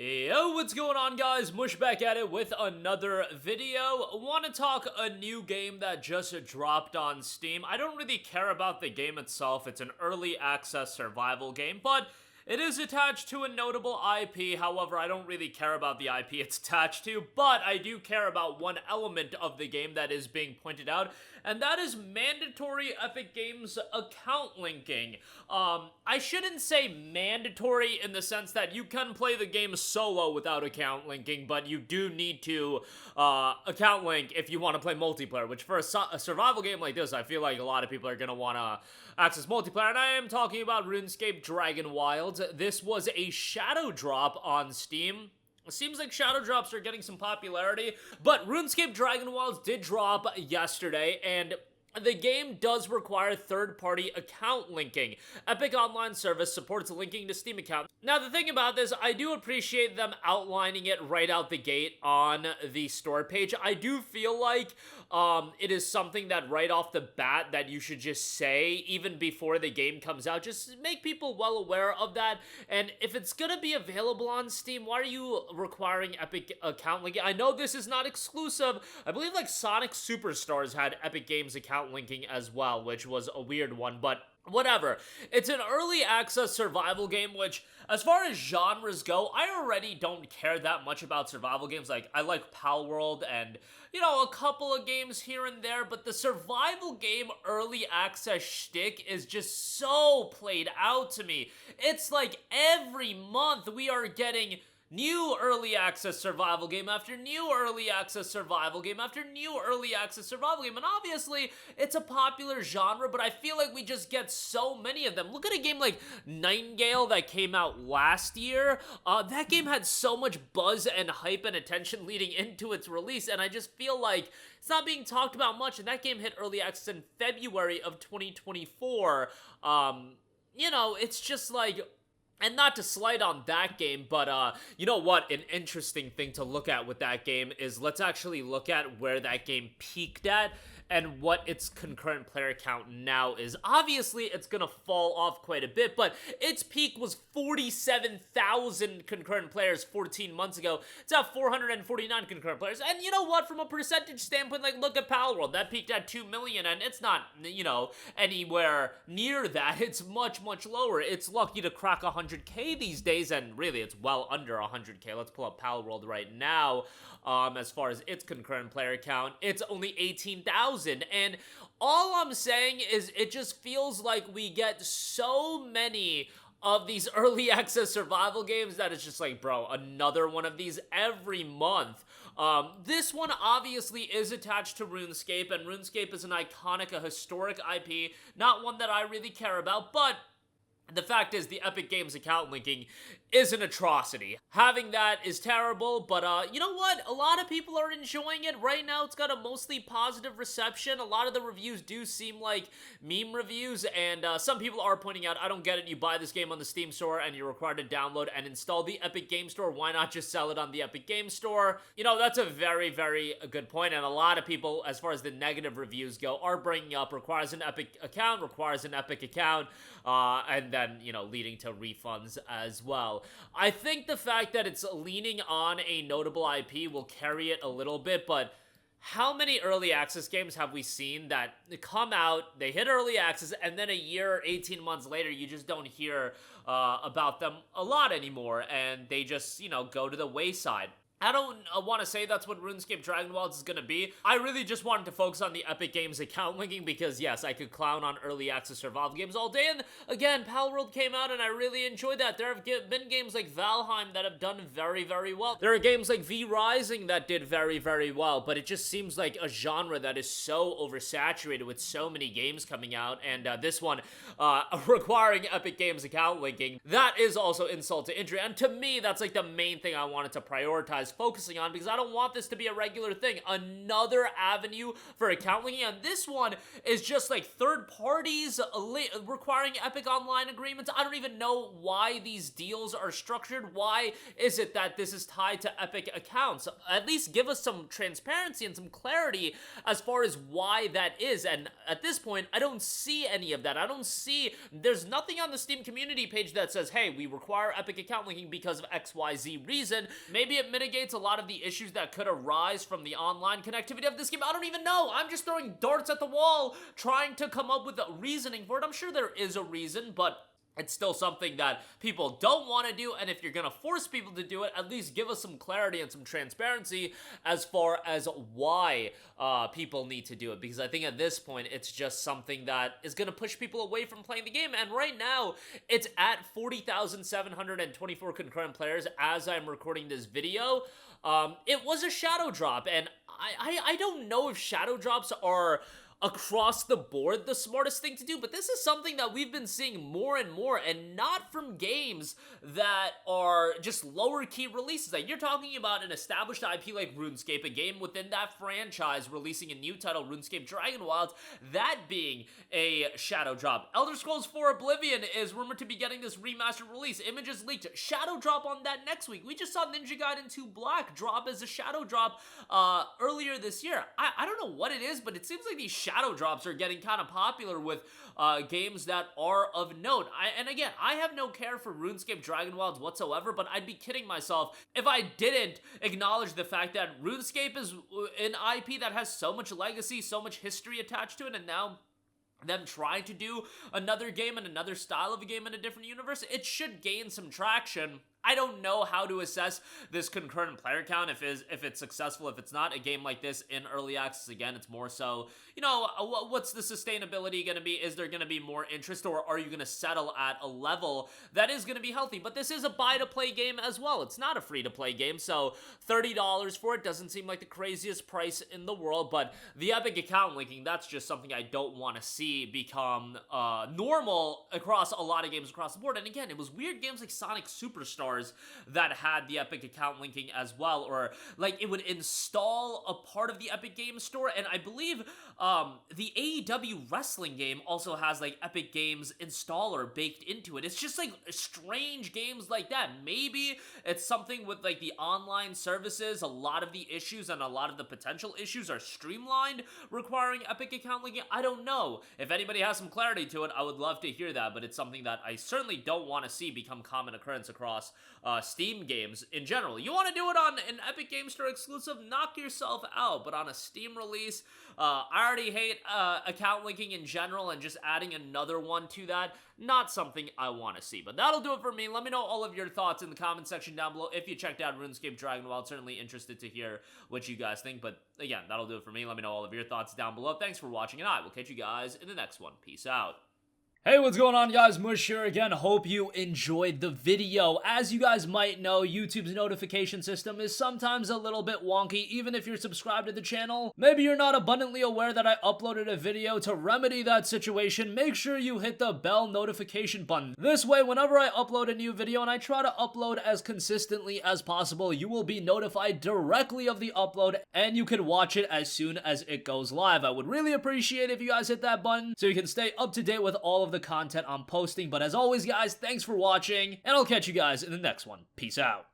Yo, what's going on, guys? Mush back at it with another video. Want to talk a new game that just dropped on Steam. I don't really care about the game itself. It's an early access survival game, but it is attached to a notable IP. However, I don't really care about the IP it's attached to, but I do care about one element of the game that is being pointed out, and that is mandatory Epic Games account linking. I shouldn't say mandatory in the sense that you can play the game solo without account linking, but you do need to account link if you want to play multiplayer, which for a survival game like this, I feel like a lot of people are going to want to access multiplayer, and I am talking about RuneScape Dragon Wilds. This was a shadow drop on Steam. It seems like shadow drops are getting some popularity, but RuneScape Dragon Wilds did drop yesterday, and the game does require third-party account linking. Epic Online Service supports linking to Steam accounts. Now, the thing about this, I do appreciate them outlining it right out the gate on the store page. I do feel like it is something that right off the bat that you should just say, even before the game comes out. Just make people well aware of that. And if it's gonna be available on Steam, why are you requiring Epic account linking? I know this is not exclusive. I believe like Sonic Superstars had Epic Games account linking as well, which was a weird one, but whatever. It's an early access survival game, which, as far as genres go, I already don't care that much about survival games. Like, I like Pal World and, you know, a couple of games here and there, but the survival game early access shtick is just so played out to me. It's like every month we are getting new early access survival game after new early access survival game after new early access survival game. And obviously, it's a popular genre, but I feel like we just get so many of them. Look at a game like Nightingale that came out last year. That game had so much buzz and hype and attention leading into its release, and I just feel like it's not being talked about much, and that game hit early access in February of 2024. You know, it's just like... And not to slight on that game, but you know what? An interesting thing to look at with that game is let's actually look at where that game peaked at and what its concurrent player count now is. Obviously, it's gonna fall off quite a bit, but its peak was 47,000 concurrent players 14 months ago. It's at 449 concurrent players. And you know what? From a percentage standpoint, like, look at Palworld. That peaked at 2 million, and it's not, you know, anywhere near that. It's much, much lower. It's lucky to crack 100K these days, and really, it's well under 100K. Let's pull up Palworld right now. As far as its concurrent player count, it's only 18,000, and all I'm saying is it just feels like we get so many of these early access survival games that it's just like, bro, another one of these every month. This one obviously is attached to RuneScape, and RuneScape is an iconic, a historic IP, not one that I really care about, but the fact is, the Epic Games account linking is an atrocity. Having that is terrible, but you know what? A lot of people are enjoying it. Right now, it's got a mostly positive reception. A lot of the reviews do seem like meme reviews, and some people are pointing out, I don't get it. You buy this game on the Steam Store, and you're required to download and install the Epic Games Store. Why not just sell it on the Epic Games Store? You know, that's a very, very good point, and a lot of people, as far as the negative reviews go, are bringing up requires an Epic account, and then, you know, leading to refunds as well. I think the fact that it's leaning on a notable IP will carry it a little bit, but how many early access games have we seen that come out, they hit early access, and then a year, 18 months later, you just don't hear about them a lot anymore, and they just, you know, go to the wayside? I don't want to say that's what RuneScape Dragon Wilds is going to be. I really just wanted to focus on the Epic Games account linking because, yes, I could clown on early access survival games all day. And again, Palworld came out and I really enjoyed that. There have been games like Valheim that have done very, very well. There are games like V Rising that did very, very well. But it just seems like a genre that is so oversaturated with so many games coming out. And this one requiring Epic Games account linking, that is also insult to injury. And to me, that's like the main thing I wanted to prioritize. guys focusing on, because I don't want this to be a regular thing. Another avenue for account linking, and this one is just like third parties requiring Epic Online agreements. I don't even know why these deals are structured. Why is it that this is tied to Epic accounts? At least give us some transparency and some clarity as far as why that is. And at this point, I don't see any of that. There's nothing on the Steam community page that says, hey, we require Epic account linking because of XYZ reason. Maybe it mitigates a lot of the issues that could arise from the online connectivity of this game. I don't even know. I'm just throwing darts at the wall, trying to come up with a reasoning for it. I'm sure there is a reason, but it's still something that people don't want to do, and if you're gonna force people to do it, at least give us some clarity and some transparency as far as why people need to do it, because I think at this point, it's just something that is gonna push people away from playing the game, and right now, it's at 40,724 concurrent players as I'm recording this video. It was a shadow drop, and I don't know if shadow drops are across the board the smartest thing to do, but this is something that we've been seeing more and more, and not from games that are just lower key releases. Like, you're talking about an established IP like RuneScape, a game within that franchise releasing a new title, RuneScape Dragon Wilds, that being a shadow drop. Elder Scrolls 4 Oblivion is rumored to be getting this remastered release. Images leaked. Shadow drop on that next week. We just saw Ninja Gaiden 2 Black drop as a shadow drop earlier this year. I don't know what it is, but it seems like these shadow drops are getting kind of popular with games that are of note. And again, I have no care for RuneScape Dragon Wilds whatsoever, but I'd be kidding myself if I didn't acknowledge the fact that RuneScape is an IP that has so much legacy, so much history attached to it, and now them trying to do another game and another style of a game in a different universe, it should gain some traction. I don't know how to assess this concurrent player count, if it's successful, if it's not. A game like this in early access, again, it's more so, you know, what's the sustainability going to be? Is there going to be more interest, or are you going to settle at a level that is going to be healthy? But this is a buy-to-play game as well. It's not a free-to-play game, so $30 for it doesn't seem like the craziest price in the world, but the Epic account linking, that's just something I don't want to see become normal across a lot of games across the board. And again, it was weird games like Sonic Superstars that had the Epic account linking as well, or like it would install a part of the Epic Games Store, and I believe the AEW wrestling game also has like Epic Games installer baked into it. It's just like strange games like that. Maybe it's something with like the online services, a lot of the issues and a lot of the potential issues are streamlined requiring Epic account linking. I don't know. If anybody has some clarity to it, I would love to hear that, but it's something that I certainly don't want to see become common occurrence across Steam games in general. You want to do it on an Epic Games Store exclusive, knock yourself out, but on a Steam release, I already hate account linking in general, and just adding another one to that, not something I want to see. But that'll do it for me. Let me know all of your thoughts in the comment section down below. If you checked out RuneScape Dragon Wild, certainly interested to hear what you guys think. But again, that'll do it for me. Let me know all of your thoughts down below. Thanks for watching, and I will catch you guys in the next one. Peace out. Hey, what's going on, guys? Mush here again. Hope you enjoyed the video. As you guys might know, YouTube's notification system is sometimes a little bit wonky, even if you're subscribed to the channel. Maybe you're not abundantly aware that I uploaded a video. To remedy that situation, make sure you hit the bell notification button. This way, whenever I upload a new video, and I try to upload as consistently as possible, you will be notified directly of the upload, and you can watch it as soon as it goes live. I would really appreciate if you guys hit that button so you can stay up to date with all of the content I'm posting. But as always, guys, thanks for watching, and I'll catch you guys in the next one. Peace out.